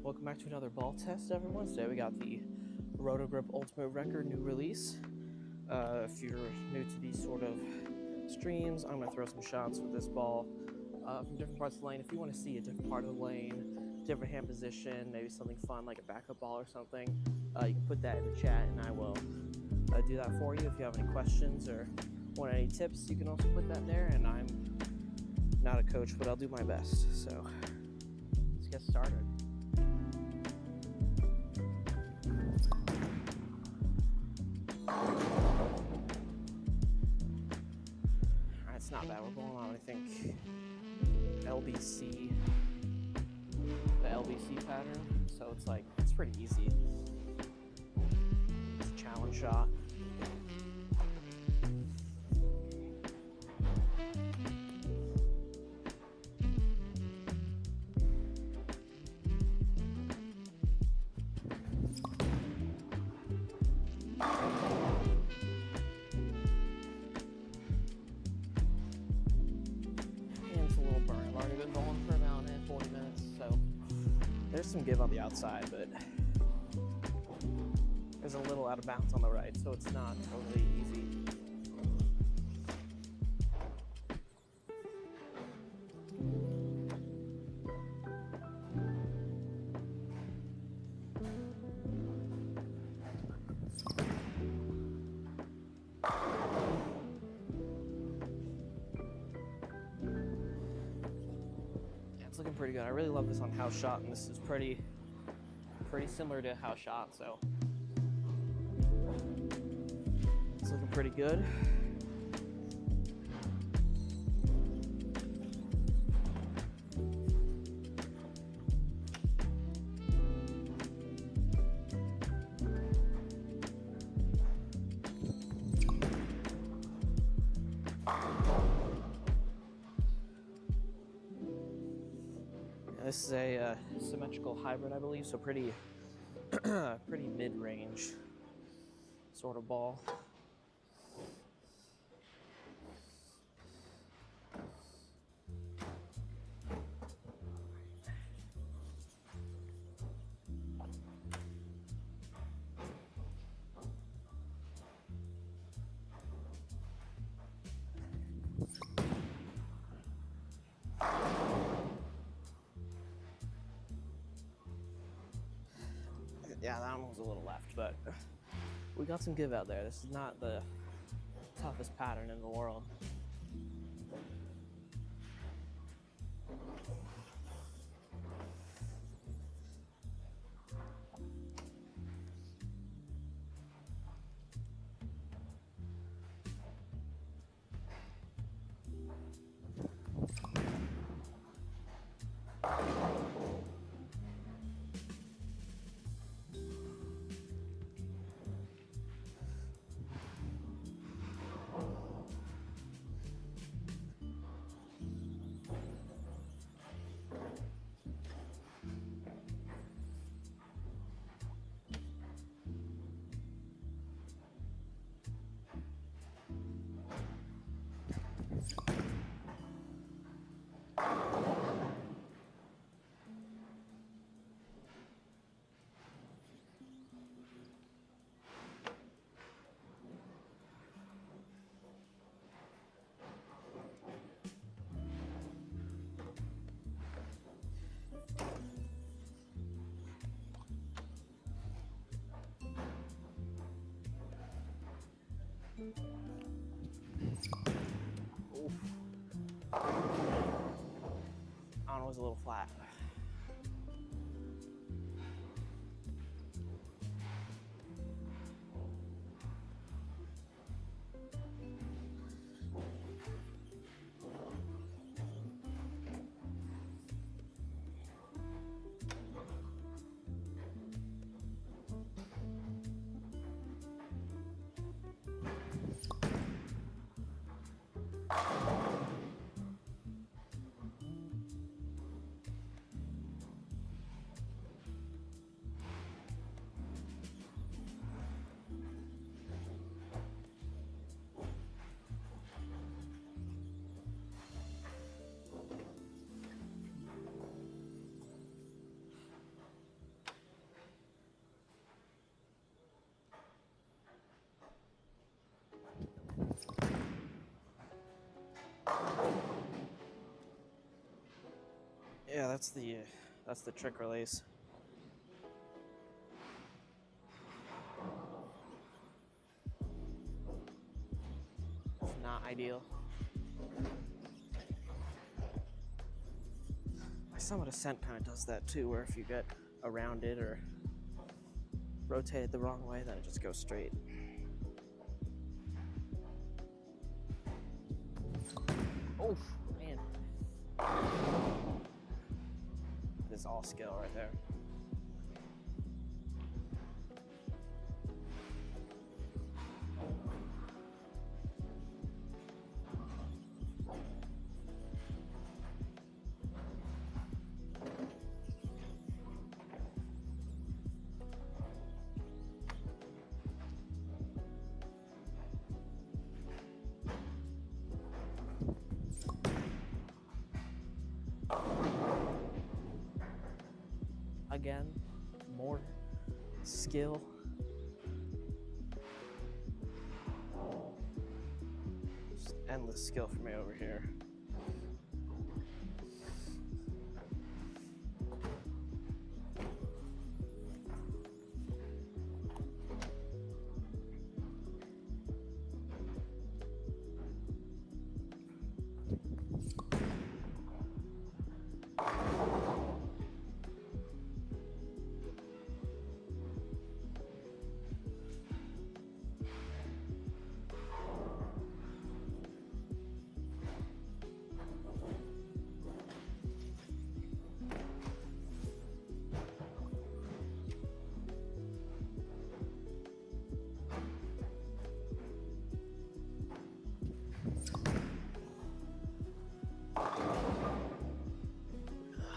Welcome back to another ball test, everyone. Today we got the Roto Grip Ultimate Wrecker new release. If you're new to these sort of streams, I'm going to throw some shots with this ball from different parts of the lane. If you want to see a different part of the lane, different hand position, maybe something fun like a backup ball or something, you can put that in the chat and I will do that for you. If you have any questions or want any tips, you can also put that there. And I'm not a coach, but I'll do my best. So let's get started. It's not bad. We're going on, I think, LBC, the LBC pattern. So it's like, it's pretty easy. It's a challenge shot. Been bowling for about 40 minutes, so there's some give on the outside, but there's a little out of bounds on the right, so it's not totally easy. It's looking pretty good. I really love this on house shot, and this is pretty similar to house shot, so it's looking pretty good. This is a symmetrical hybrid, I believe, so pretty mid-range sort of ball. Yeah, that one was a little left, but we got some give out there. This is not the toughest pattern in the world. Oof. That one was a little flat. Yeah, that's the trick release. It's not ideal. My Summit Ascent kind of does that too, where if you get around it or rotate it the wrong way, then it just goes straight. Oh, man. This is all skill right there. Again, more skill. Just endless skill for me over here.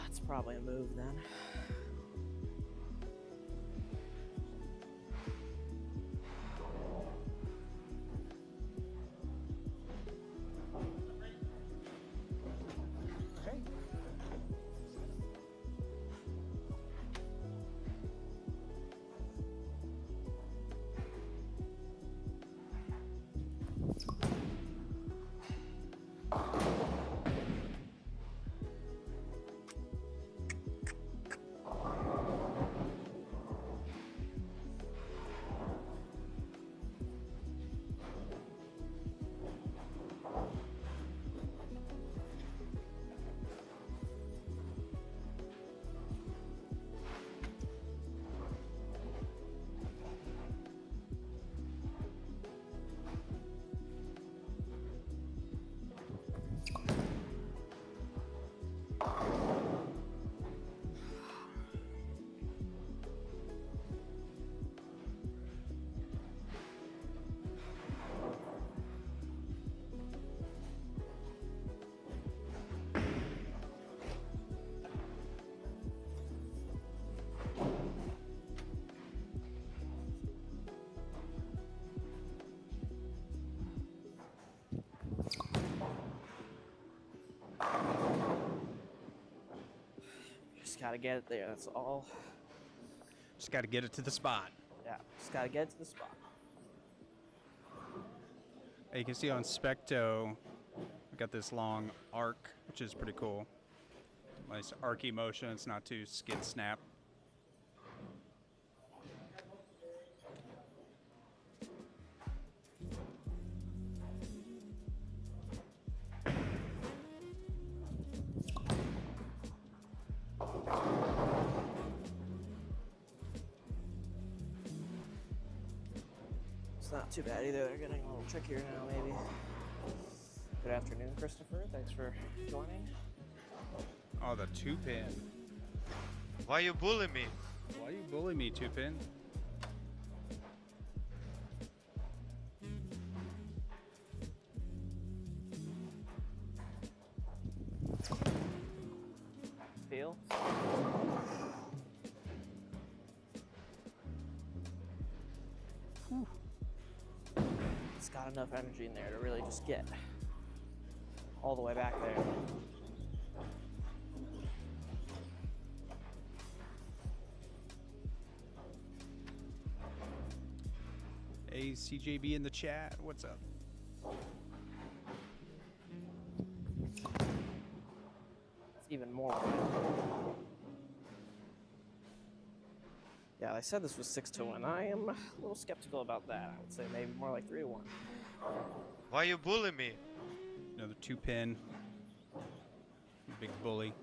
That's probably a move then. Just gotta get it there, that's all. Just got to get it to the spot. Yeah, just gotta get it to the spot. You can see on SPECTO, we got this long arc, which is pretty cool. Nice arcy motion. It's not too skid snap. It's not too bad either, they're getting a little trickier now maybe. Good afternoon, Christopher, thanks for joining. Oh, the 2-pin. Why you bully me? Why you bully me, 2-pin? Feel? It's got enough energy in there to really just get all the way back there. Hey, CJB in the chat, what's up? even more. Yeah, I said this was 6-1. I am a little skeptical about that. I would say maybe more like 3-1. Why you bully me? Another 2-pin. Big bully.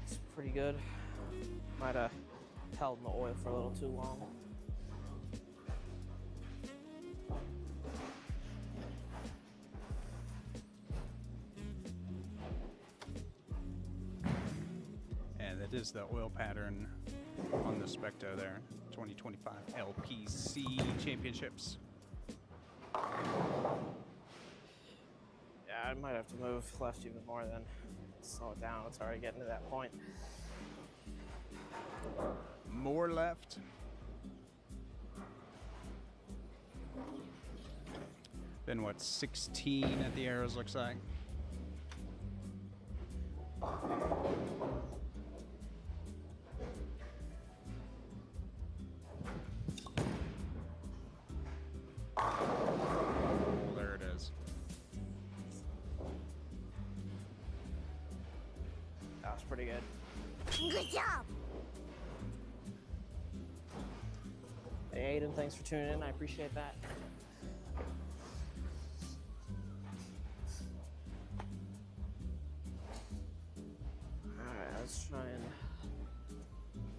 It's pretty good. Might have held in the oil for a little too long. And that is the oil pattern on the SPECTO there. 2025 LPC Championships. Yeah, I might have to move left even more then. Slow it down. It's already getting to that point. More left. Been what, 16 at the arrows looks like. There it is. That was pretty good. Good job! Hey Aiden, thanks for tuning in. I appreciate that. Alright, let's try and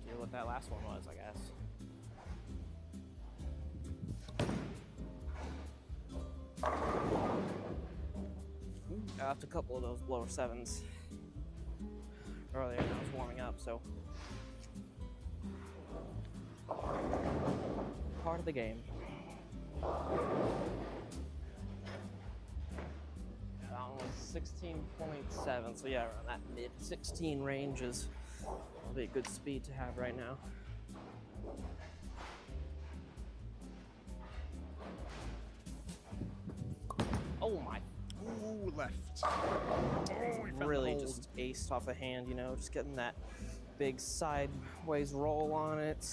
do what that last one was, I guess. I left a couple of those blower sevens earlier when I was warming up, so part of the game. That one was 16.7, so yeah, around that mid-16 range is probably a good speed to have right now. Oh my. Ooh, left. Oh, we found Really the just aced off the hand, you know, just getting that big sideways roll on it.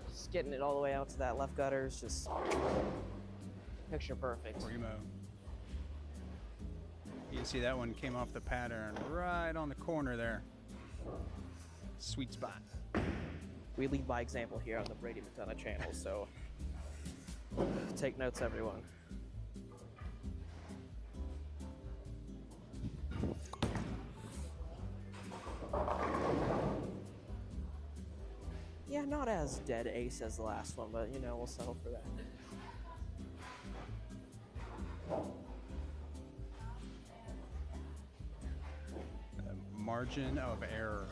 Just getting it all the way out to that left gutter is just picture perfect. Primo. You can see that one came off the pattern right on the corner there. Sweet spot. We lead by example here on the Brady McDonough channel, so take notes, everyone. Yeah, not as dead ace as the last one, but you know, we'll settle for that. Margin of error.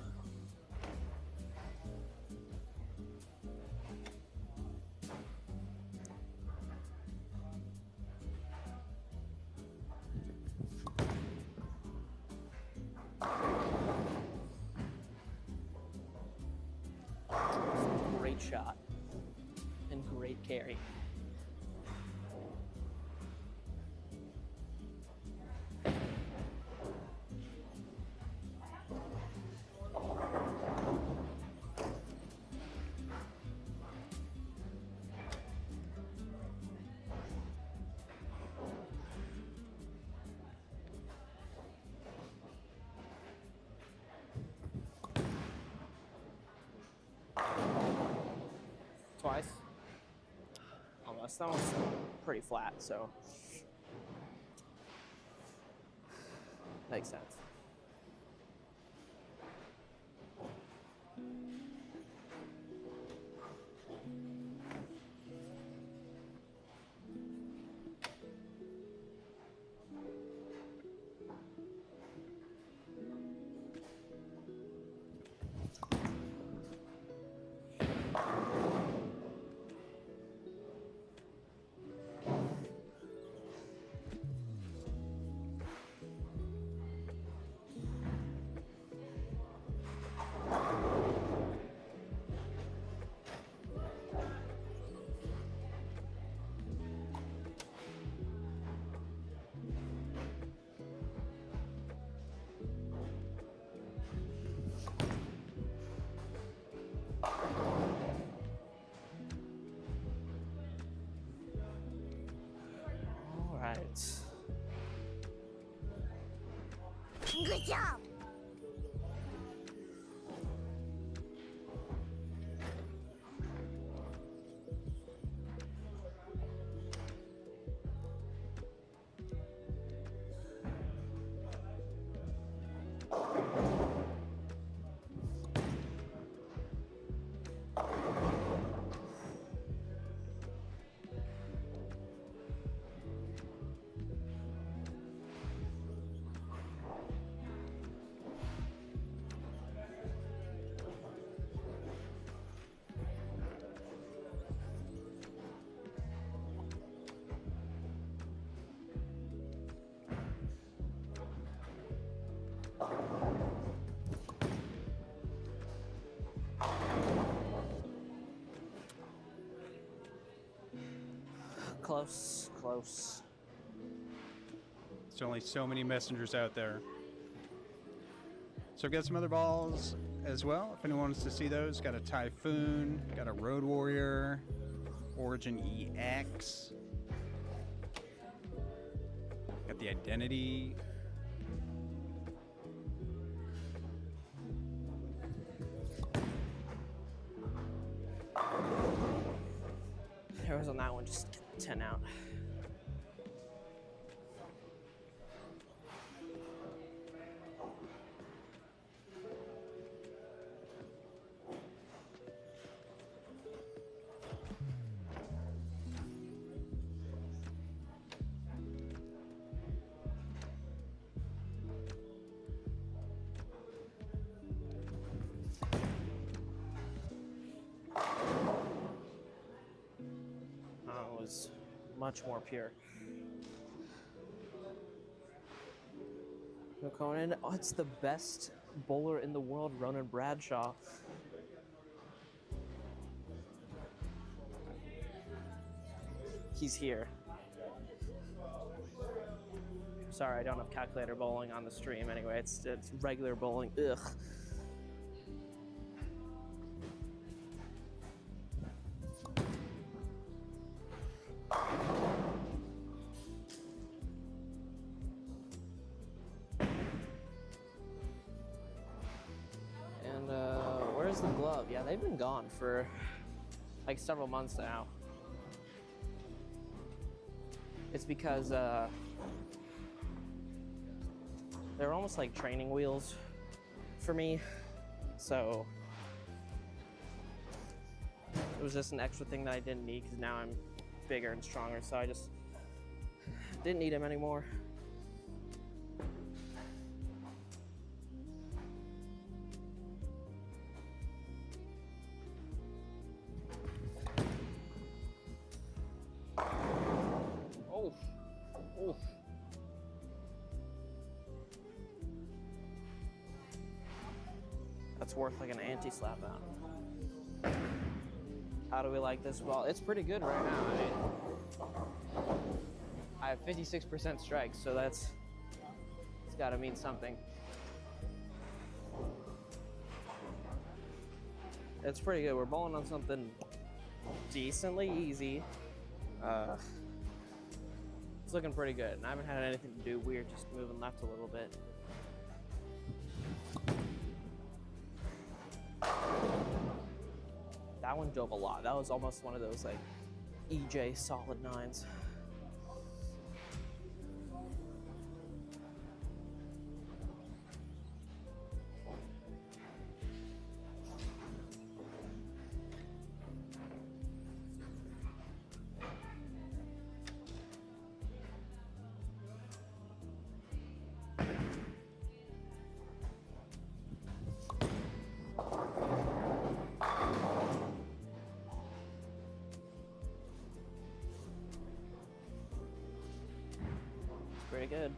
Great shot and great carry. Twice. Almost. That one's pretty flat, so makes sense. Good job. Close, close. There's only so many messengers out there. So I've got some other balls as well. If anyone wants to see those, got a Typhoon, got a Road Warrior, Origin EX, got the Identity. Arrows on that one, just get the 10 out. Was much more pure. No Conan. Oh, it's the best bowler in the world, Ronan Bradshaw. He's here. Sorry, I don't have calculator bowling on the stream anyway. It's regular bowling. Ugh. Where's the glove? Yeah, they've been gone for like several months now. It's because they're almost like training wheels for me, so it was just an extra thing that I didn't need because now I'm bigger and stronger, so I just didn't need them anymore. That's worth like an anti-slap out. How do we like this ball? It's pretty good right now. I mean, I have 56% strikes, so it's got to mean something. It's pretty good. We're bowling on something decently easy. It's looking pretty good, and I haven't had anything to do weird, just moving left a little bit. That one dove a lot. That was almost one of those like EJ solid nines. Pretty good.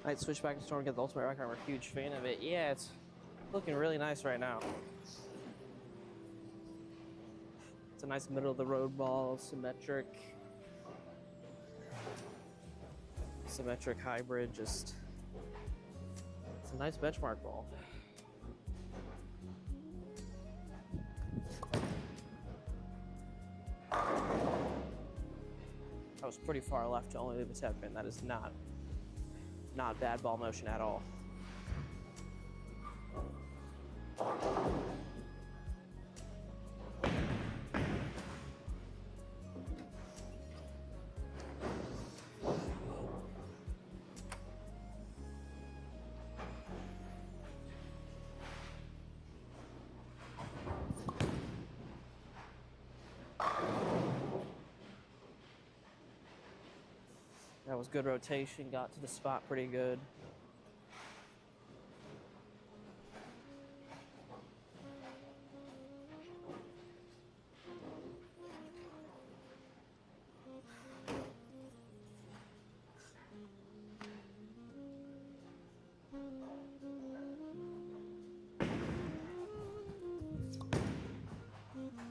I'd switch back to store and get the Ultimate Wrecker. I'm a huge fan of it. Yeah, it's looking really nice right now. It's a nice middle of the road ball, symmetric hybrid, just it's a nice benchmark ball. was pretty far left to only leave a 10 pin. That is not bad ball motion at all. That was good rotation, got to the spot pretty good.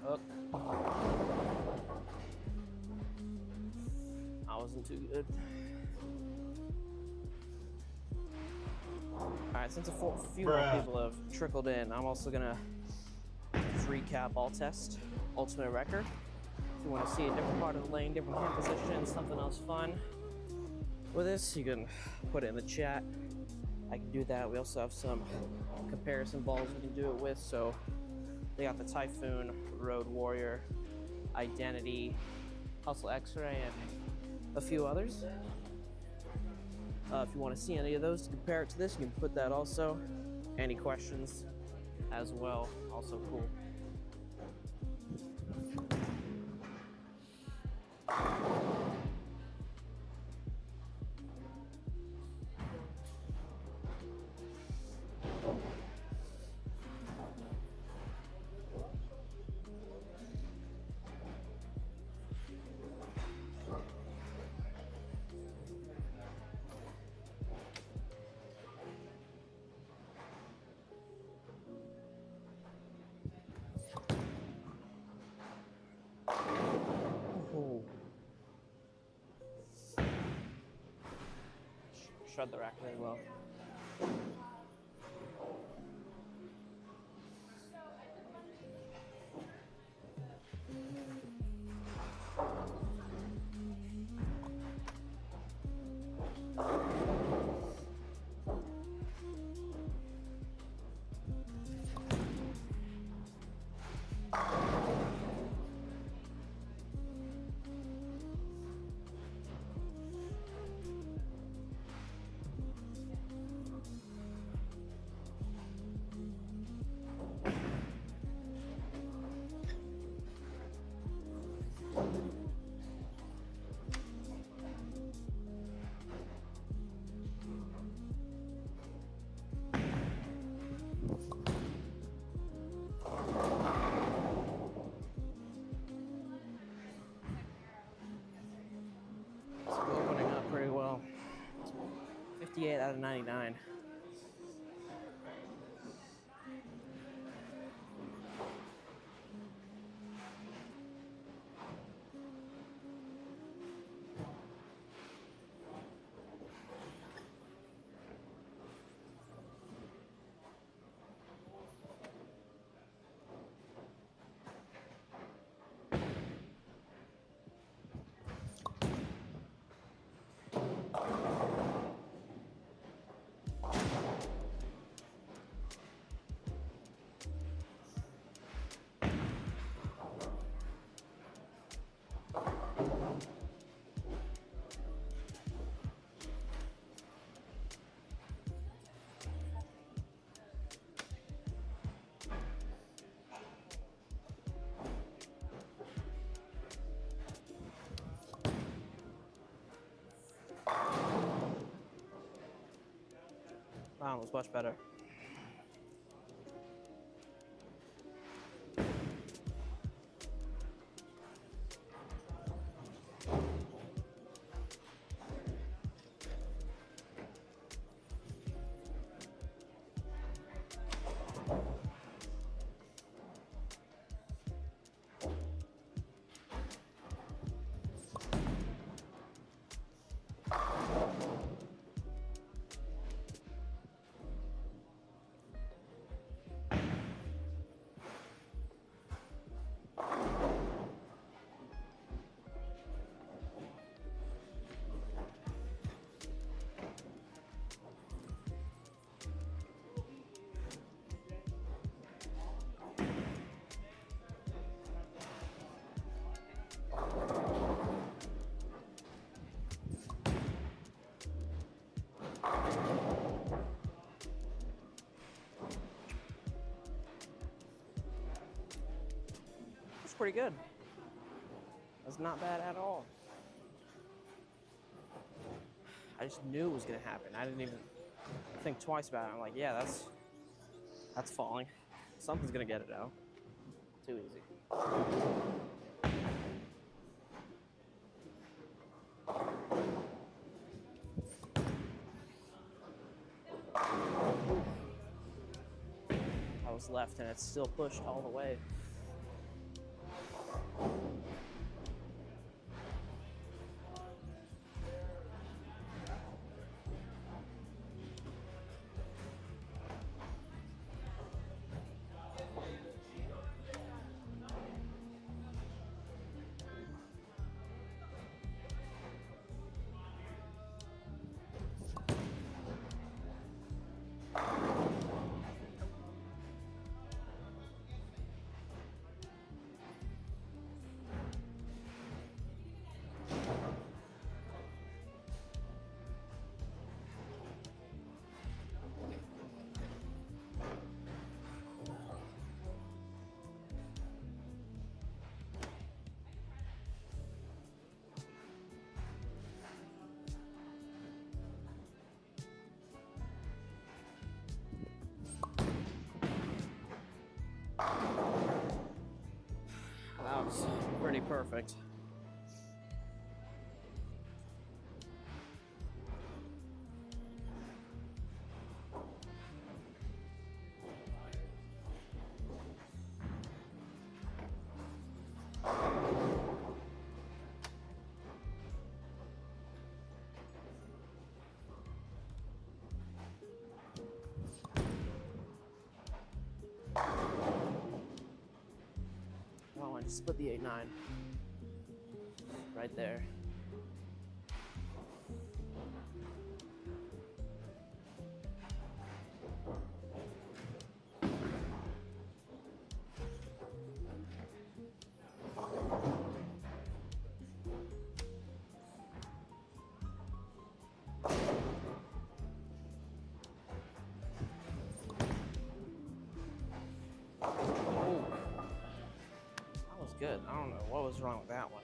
Up. I wasn't too good. Alright, since a few more people have trickled in, I'm also gonna just recap all test Ultimate Wrecker. If you want to see a different part of the lane, different hand position, something else fun with this, you can put it in the chat. I can do that. We also have some comparison balls we can do it with. So they got the Typhoon, Road Warrior, Identity, Hustle X-Ray, and a few others. If you want to see any of those to compare it to this, you can put that also. Any questions as well, also cool. Shred the rack really well. Opening up pretty well. 58 out of 99. That was much better. pretty good. That's not bad at all. I just knew it was gonna happen. I didn't even think twice about it. I'm like, yeah, that's falling. Something's gonna get it out. Too easy. I was left and it's still pushed all the way. That was pretty perfect. Oh, I just split the 8-9 right there. Good. I don't know what was wrong with that one.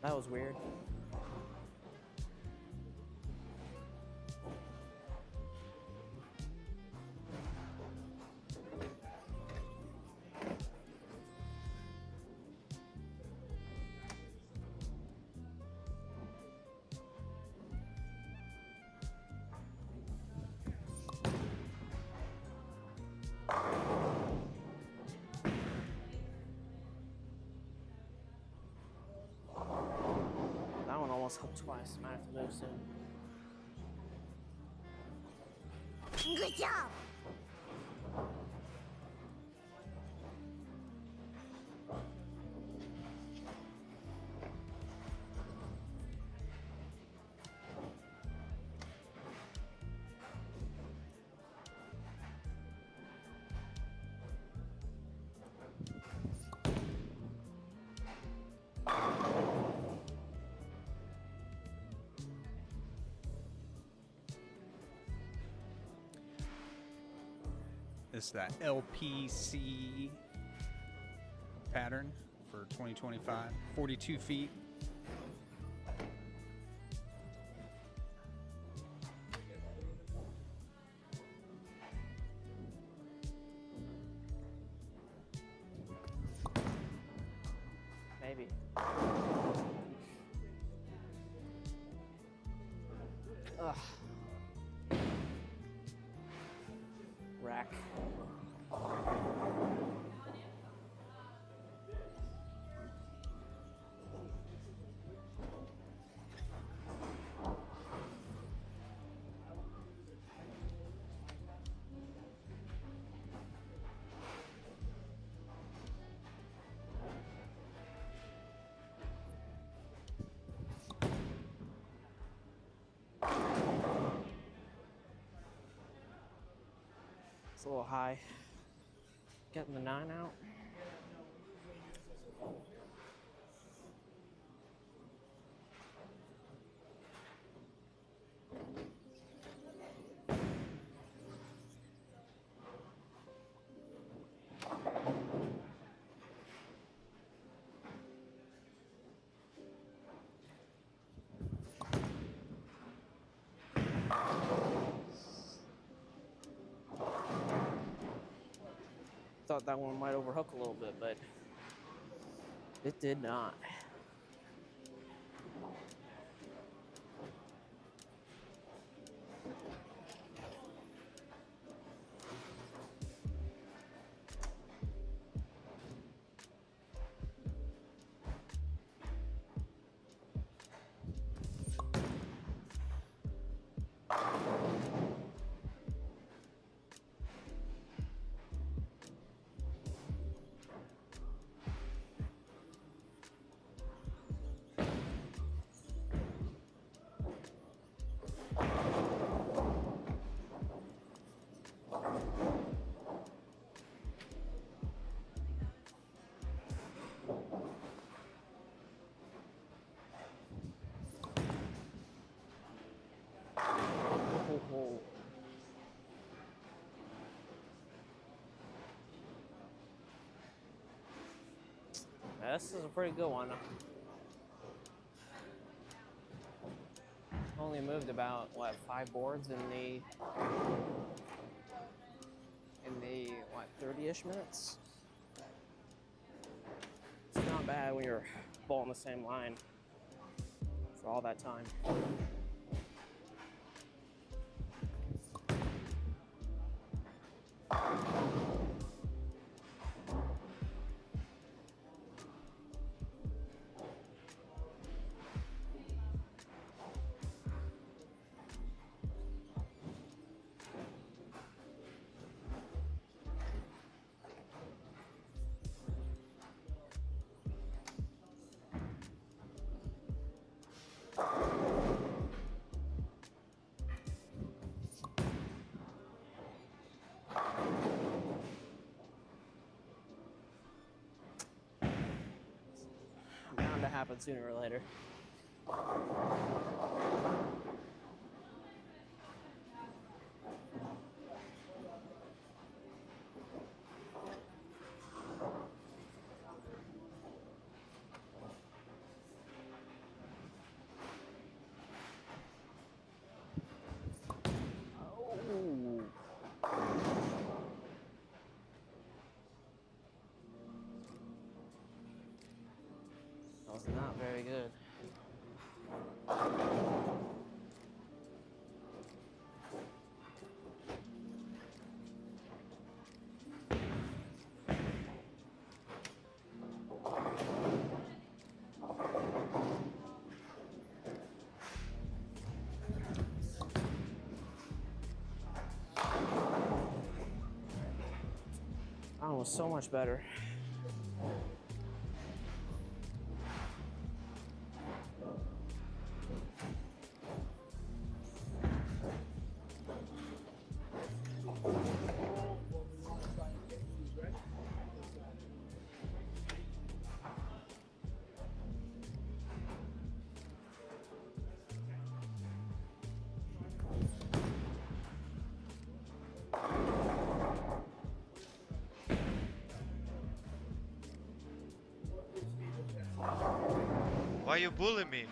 That was weird. Hooked twice. Might have to move soon. Good job! This is that LPC pattern for 2025, 42 feet. Maybe. Ugh. Rack. It's a little high. Getting the 9 out. thought that one might overhook a little bit, but it did not. This is a pretty good one. Only moved about, what, 5 boards in the what, 30-ish minutes? It's not bad when you're bowling the same line for all that time. Bound to happen sooner or later. Oh. That was not very good. That one was so much better. Why you bully me?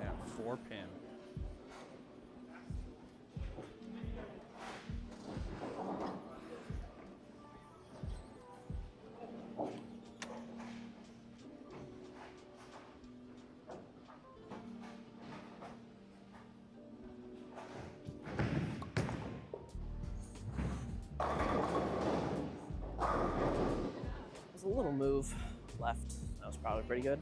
Yeah, 4 pin. There's a little move left. That was probably pretty good.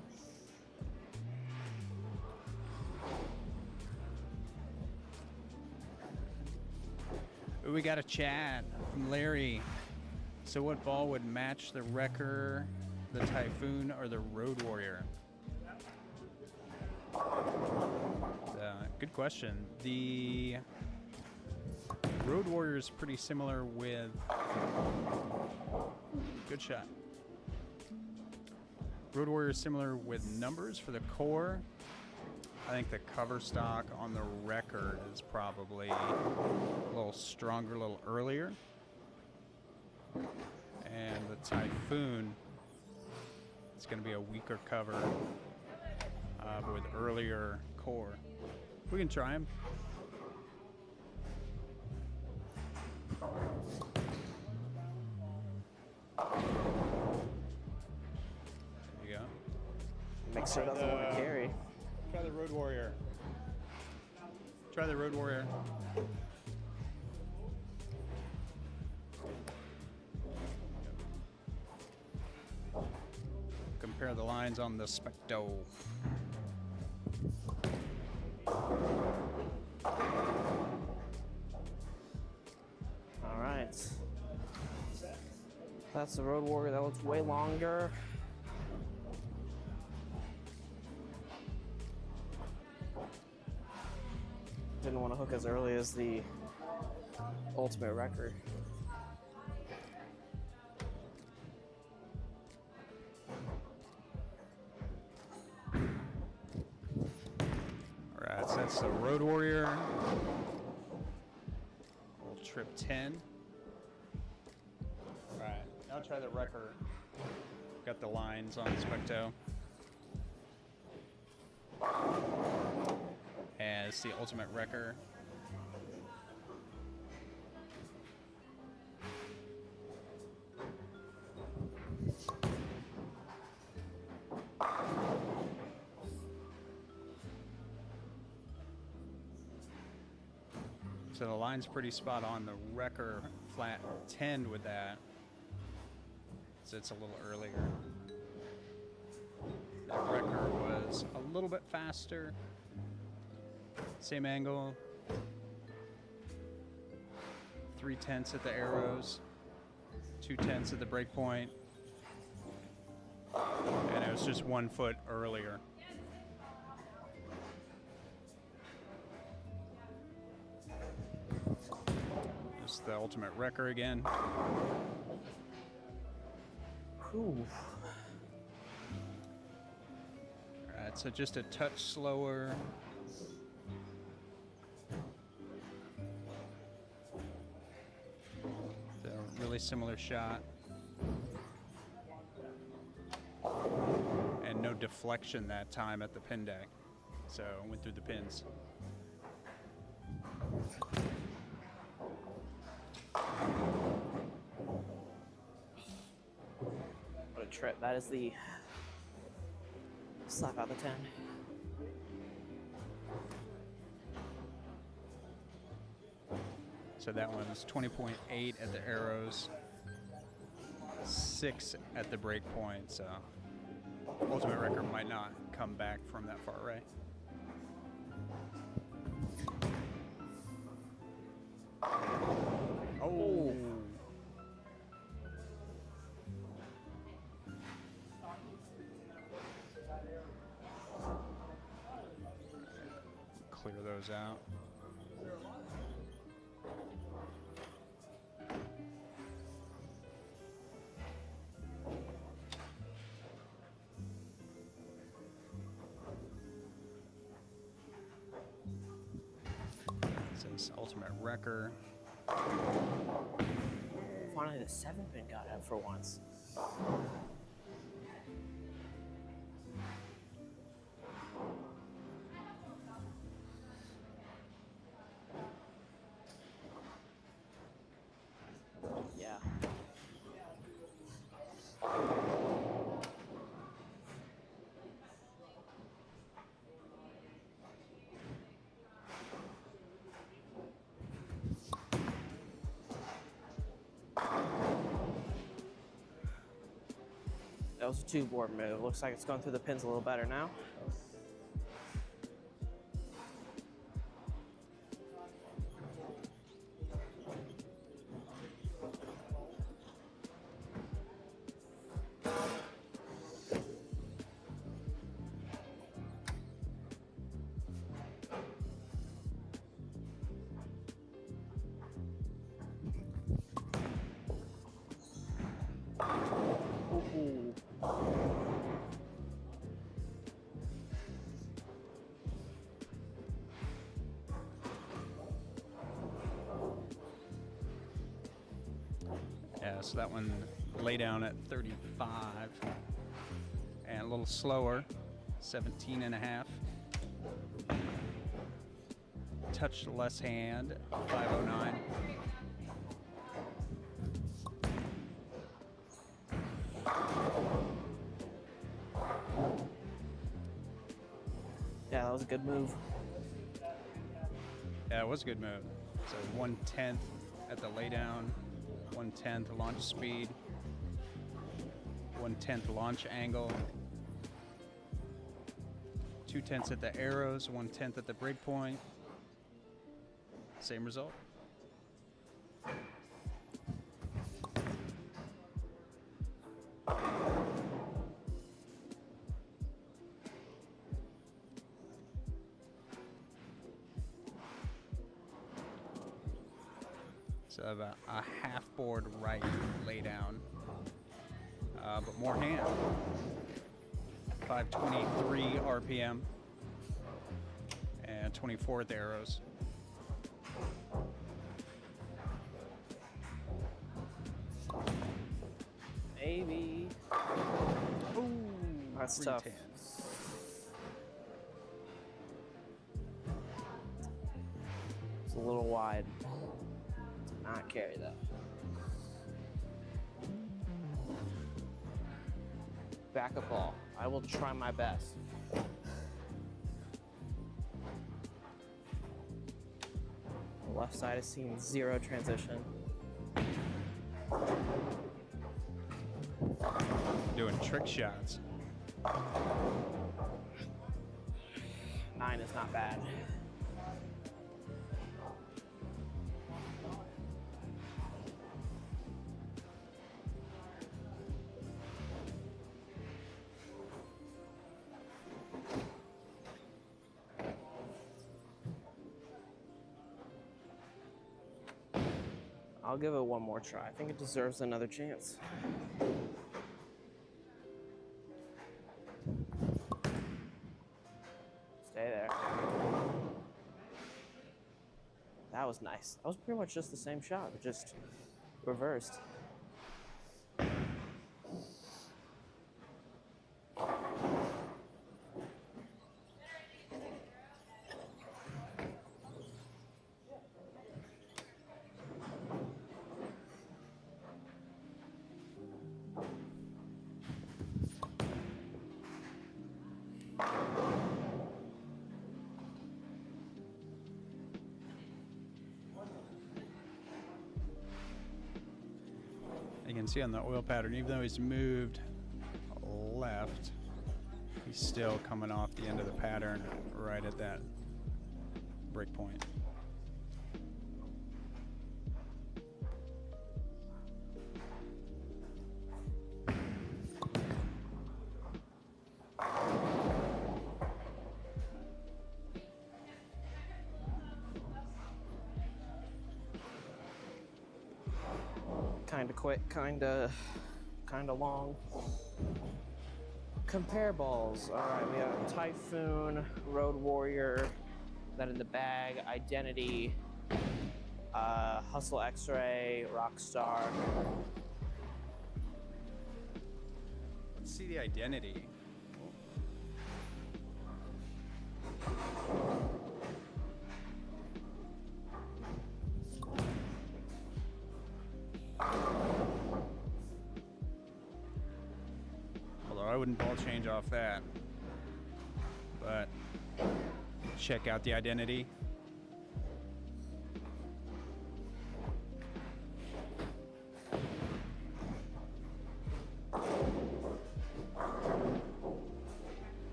We got a chat from Larry. So what ball would match the Wrecker, the Typhoon, or the Road Warrior? Good question. The Road Warrior is pretty similar with... Good shot. Road Warrior is similar with numbers for the core. I think the cover stock on the Wrecker is probably a little stronger, a little earlier. And the Typhoon, it's going to be a weaker cover with earlier core. We can try them. Mixer doesn't want to carry. Try the Road Warrior. Try the Road Warrior. Compare the lines on the SPECTO. All right. That's the Road Warrior. That looks way longer. Didn't want to hook as early as the Ultimate Wrecker. Alright, so that's the Road Warrior. We'll trip 10. Alright, now try the Wrecker. Got the lines on SPECTO. And it's the Ultimate Wrecker. So the line's pretty spot on. The Wrecker flat 10 with that. So it's a little earlier. The Wrecker was a little bit faster. Same angle. 3/10 at the arrows. 2/10 at the breakpoint. And it was just 1 foot earlier. It's the Ultimate Wrecker again. Whew. Alright, so just a touch slower. So really similar shot. And no deflection that time at the pin deck. So went through the pins. What a trip. That is the slap out of 10. So that one's 20.8 at the arrows, 6 at the break point. So Ultimate Wrecker might not come back from that far right. Oh. Clear those out. Says Ultimate Wrecker. Finally, the 7-pin got out for once. Yeah. That was a 2-board move. Looks like it's going through the pins a little better now. Ooh. Yeah, so that one lay down at 35 and a little slower, 17.5. Touch less hand, 509. Yeah, that was a good move. Yeah, it was a good move. So 1/10 at the laydown, 1/10 launch speed, 1/10 launch angle, 2/10 at the arrows, 1/10 at the breakpoint. Same result. So I have a half board right lay down, but more hand. 523 RPM and 24 at the arrows. Maybe. Ooh, That's tough. 310. It's a little wide. Did not carry that. Backup ball. I will try my best. The left side is seeing 0 transition. Doing trick shots. 9 is not bad. I'll give it one more try. I think it deserves another chance. Stay there. That was nice. That was pretty much just the same shot, but just reversed. You can see on the oil pattern, even though he's moved left, he's still coming off the end of the pattern right at that break point. Kinda quick, kinda long. Compare balls. All right, we have Typhoon, Road Warrior, then in the bag, Identity, Hustle X-Ray, Rockstar. Let's see the identity. Although I wouldn't ball change off that, but check out the identity.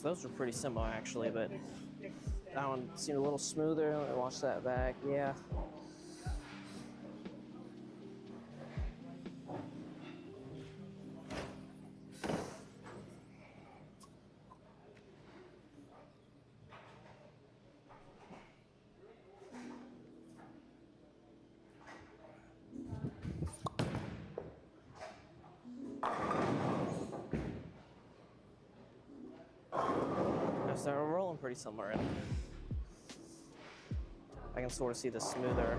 Those were pretty similar actually, but that one seemed a little smoother. Let me watch that back. Yeah. They're rolling pretty similar. I can sort of see the smoother,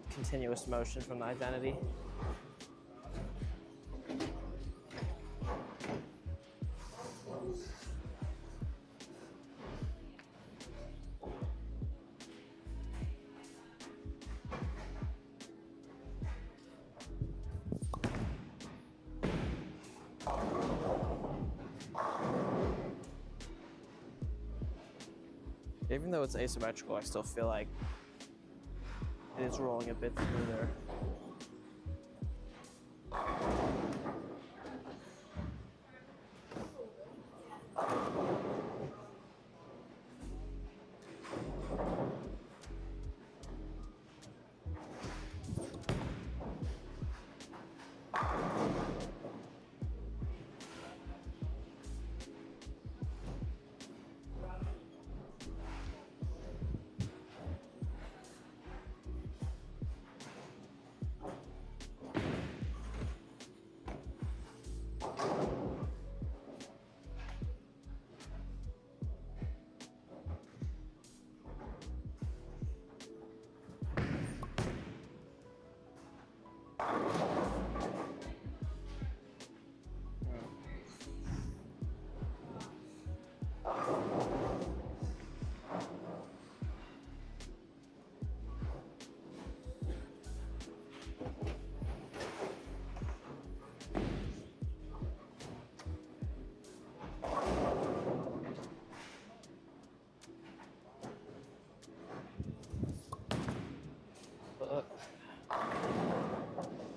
continuous motion from the Identity. Even though it's asymmetrical, I still feel like it is rolling a bit smoother.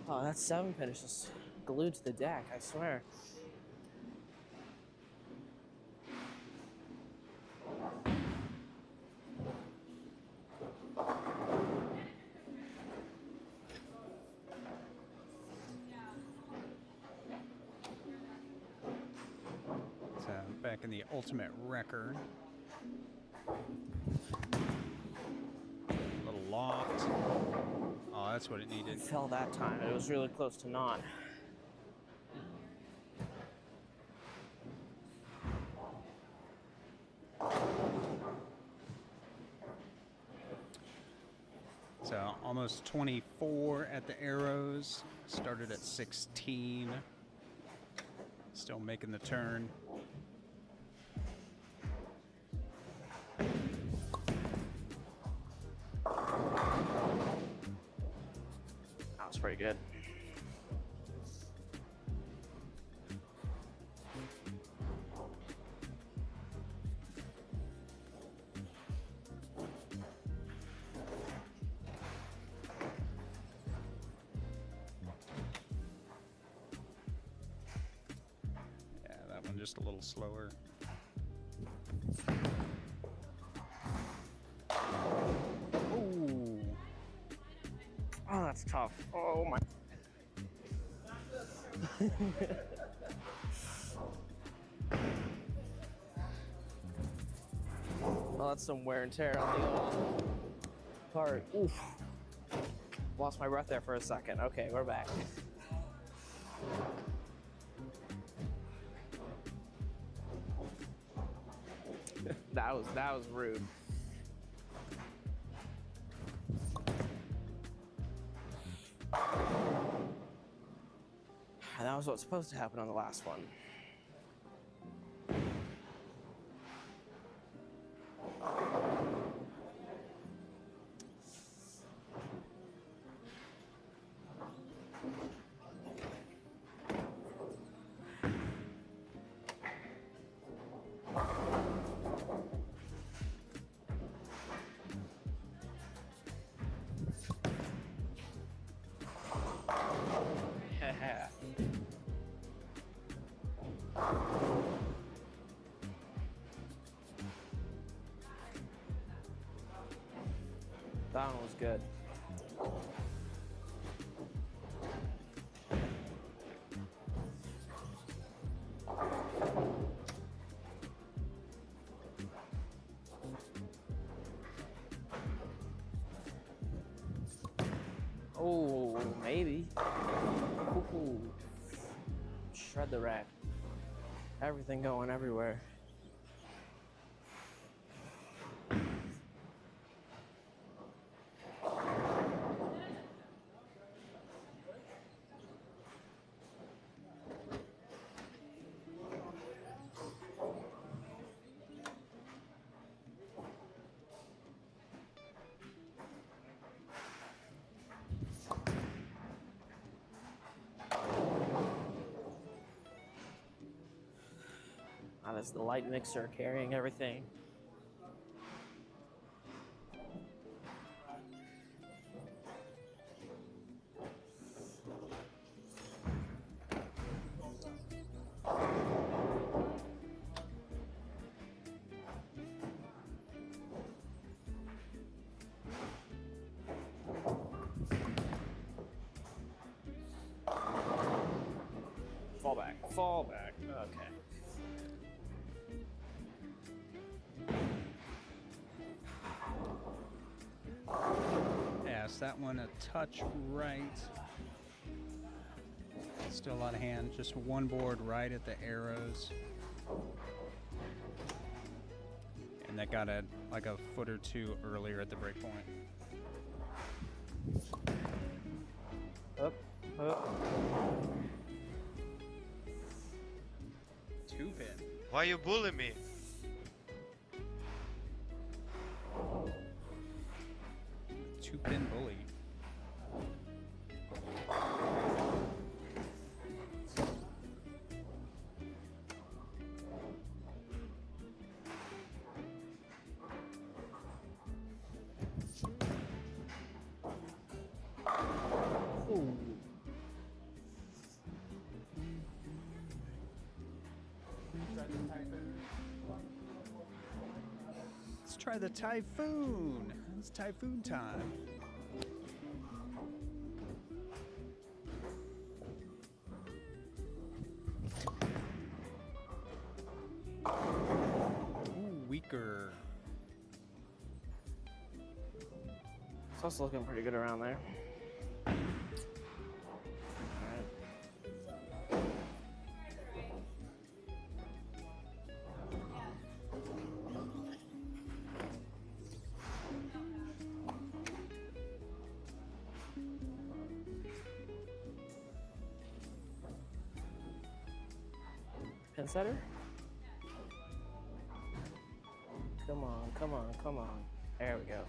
Oh, that 7-pin is just glued to the deck, I swear. So back in the Ultimate Wrecker. Little loft. Oh, that's what it It needed. fell that time. It was really close to not. So almost 24 at the arrows. Started at 16. Still making the turn. That was pretty good. Yeah, that one just a little slower. Ooh. Oh, that's tough. Oh my. Well, that's some wear and tear on the old part. Oof. Lost my breath there for a second. Okay, we're back. That was rude. And that was what's supposed to happen on the last one. That one was good. Oh, maybe. Ooh. Shred the rack. Everything going everywhere. That is the light mixer carrying everything. fallback. Okay. Yes, that one a touch right. Still a lot of hand. Just one board right at the arrows. And that got it like a foot or two earlier at the breakpoint. Up, up. 2-pin. Why you bully me? Two-pin bully. Ooh. Let's try the typhoon. It's typhoon time. Ooh, weaker. It's also looking pretty good around there. Alright. Pin setter? Come on, come on, come on. There we go.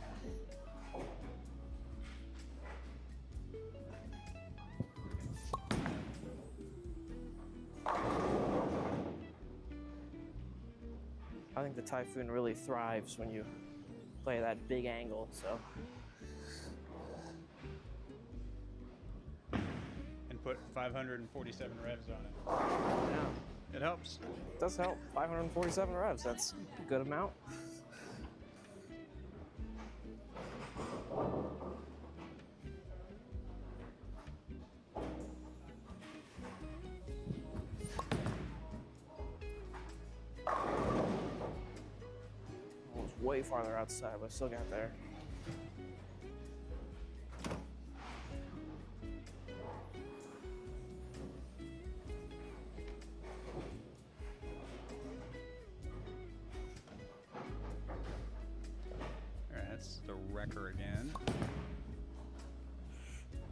I think the Typhoon really thrives when you play that big angle, so. And put 547 revs on it. Yeah, It helps. it does help. 547 revs, that's a good amount. Almost way farther outside, but still got there. All right, that's the Wrecker again.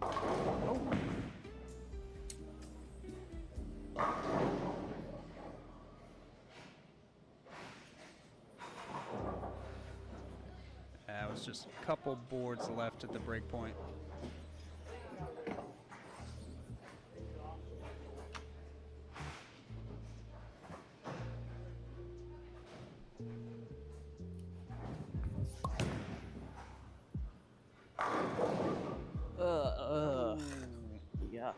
Oh. It was just a couple boards left at the break point. Yuck.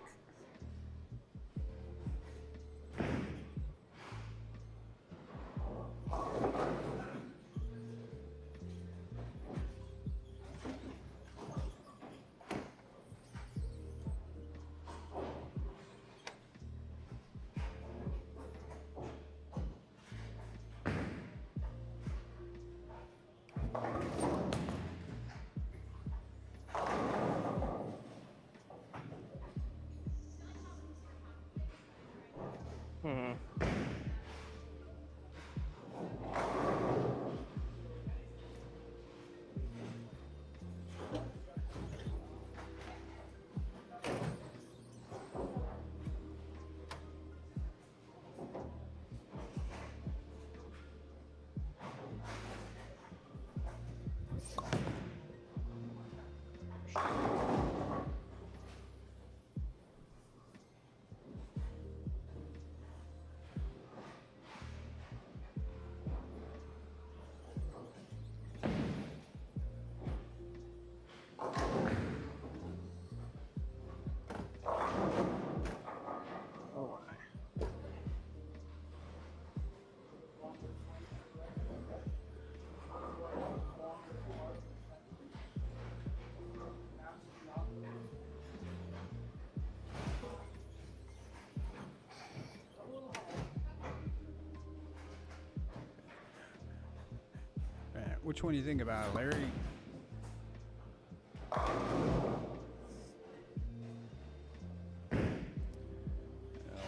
Which one do you think about, Larry?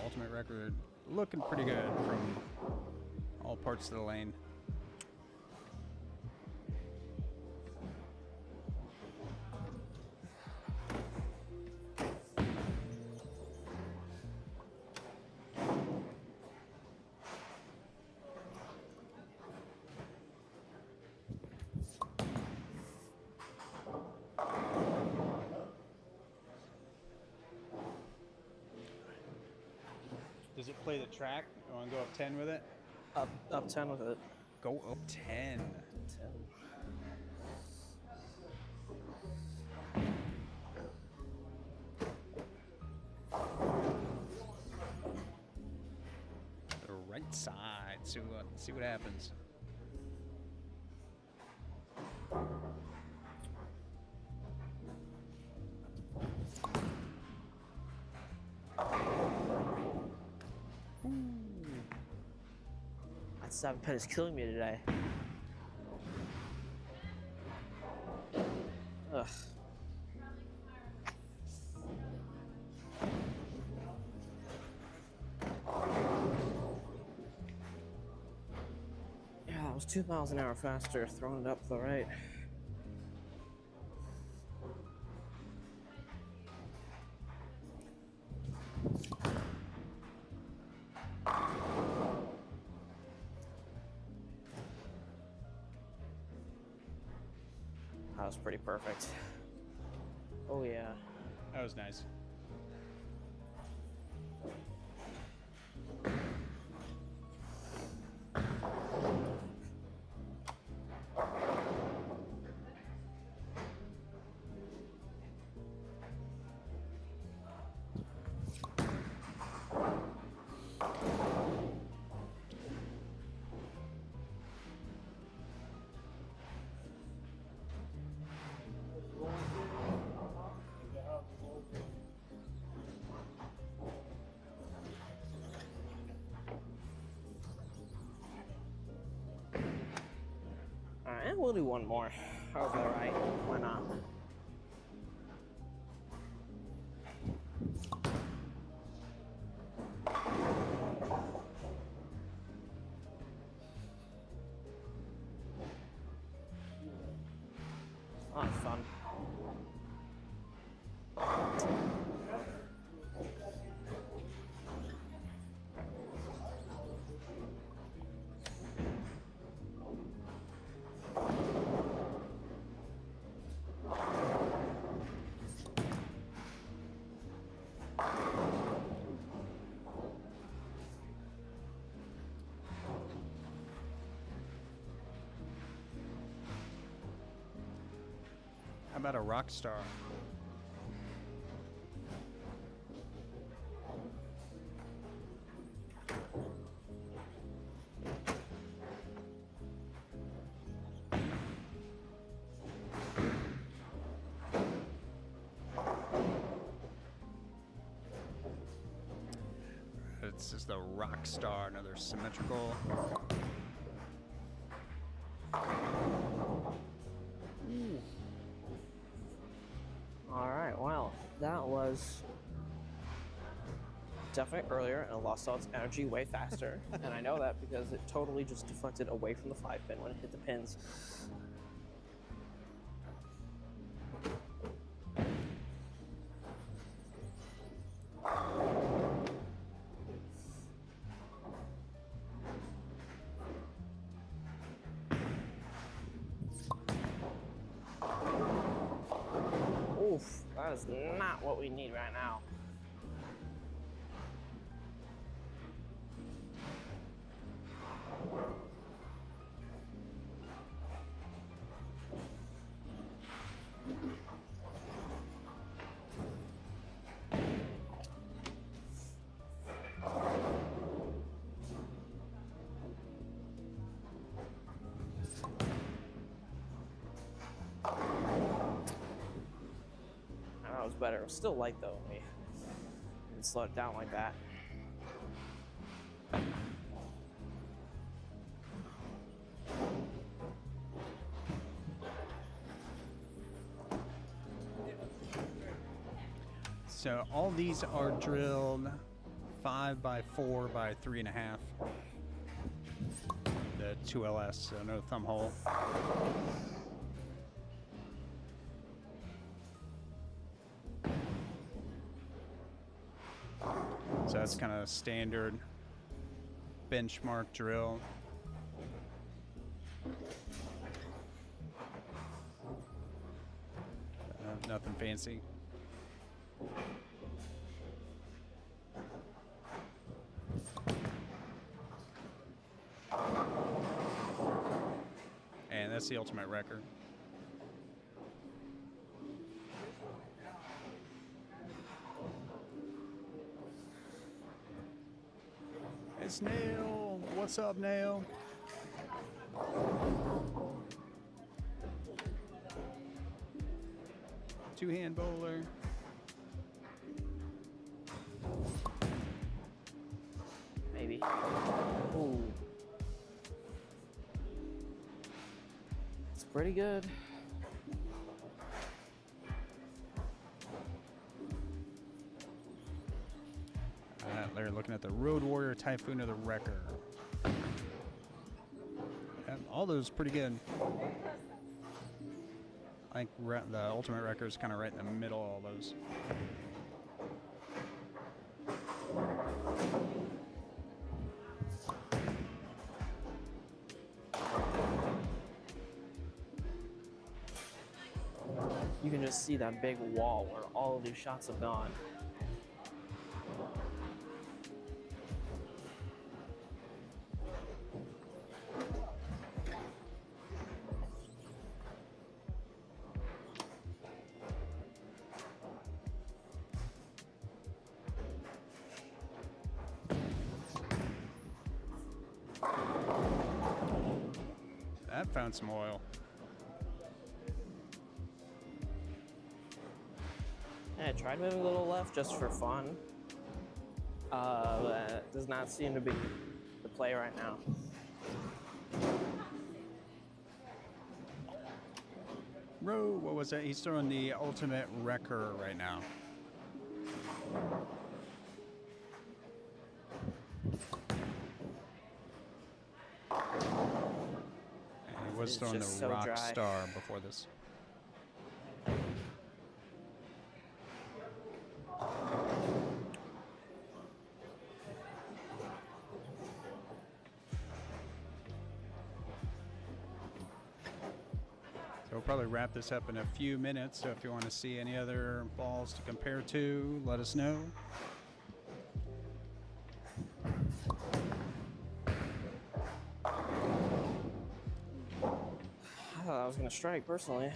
Ultimate Wrecker looking pretty good from all parts of the lane. Does it play the track? You want to go up 10 with it? Up 10 with it. Go up 10. 10. The right side. See what happens. That 7-pin is killing me today. Ugh. Yeah, that was 2 miles an hour faster, throwing it up to the right. That was pretty perfect. Oh yeah. That was nice. Alright, we'll do one more. Over the right. Why not? Oh, that's fun. How about a rock star? It's just a rock star, another symmetrical. Alright, well, that was definitely earlier and it lost all its energy way faster. And I know that because it totally just deflected away from the 5-pin when it hit the pins. Oof, that is not what we need right now. That was better. It was still light though. We didn't slow it down like that. So all these are drilled 5 by 4 by 3.5. The 2LS, so no thumb hole. So that's kind of standard benchmark drill. Nothing fancy. And that's the Ultimate Wrecker. It's Nail. What's up, Nail? Two-hand bowler. Maybe. Ooh. It's pretty good. They're looking at the Road Warrior Typhoon of the Wrecker. Yeah, all those pretty good. I think the Ultimate Wrecker is kind of right in the middle of all those. You can just see that big wall where all of these shots have gone. That found some oil. Yeah, I tried moving a little left just for fun. But it does not seem to be the play right now. What was that? He's throwing the Ultimate Wrecker right now. And he was throwing the so Rock dry. Star before this. We'll probably wrap this up in a few minutes, so if you want to see any other balls to compare to, let us know. I thought I was going to strike personally.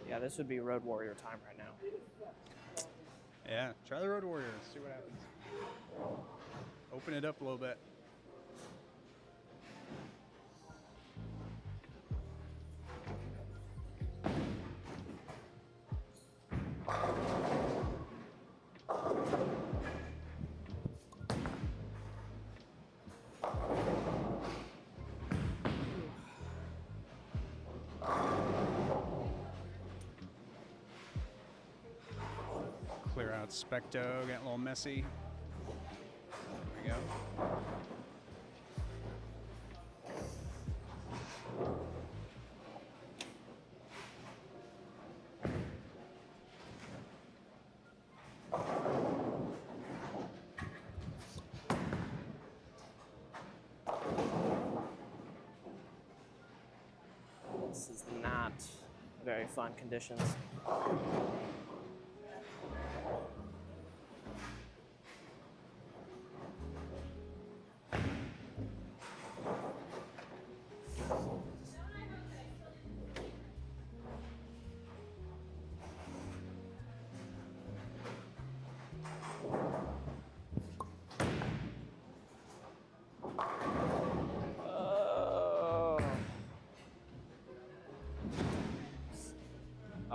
Yeah, this would be Road Warrior time right now. Yeah, try the Road Warrior, see what happens. Open it up a little bit. Clear out SPECTO, getting a little messy. There we go. This is not very fun conditions.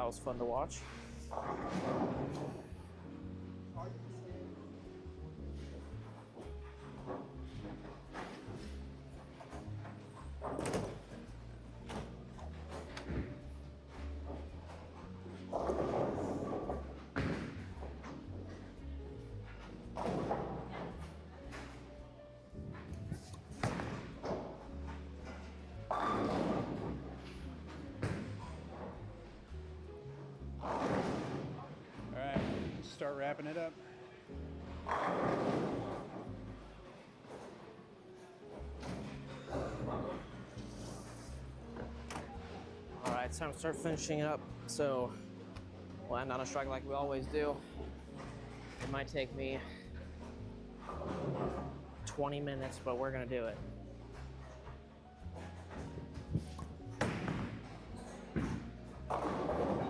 that was fun to watch. Start wrapping it up. All right, it's time to start finishing up. So we'll end on a shrug like we always do. It might take me 20 minutes, but we're gonna do it.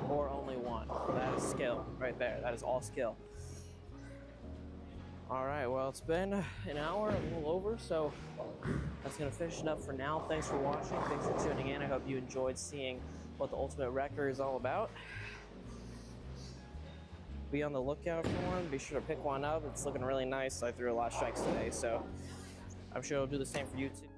Or only one. That is skill right there. That is all skill. All right, well, it's been an hour, a little over, so that's gonna finish it up for now. Thanks for watching. Thanks for tuning in. I hope you enjoyed seeing what the Ultimate Wrecker is all about. Be on the lookout for one. Be sure to pick one up. It's looking really nice. I threw a lot of strikes today, so I'm sure it'll do the same for you too.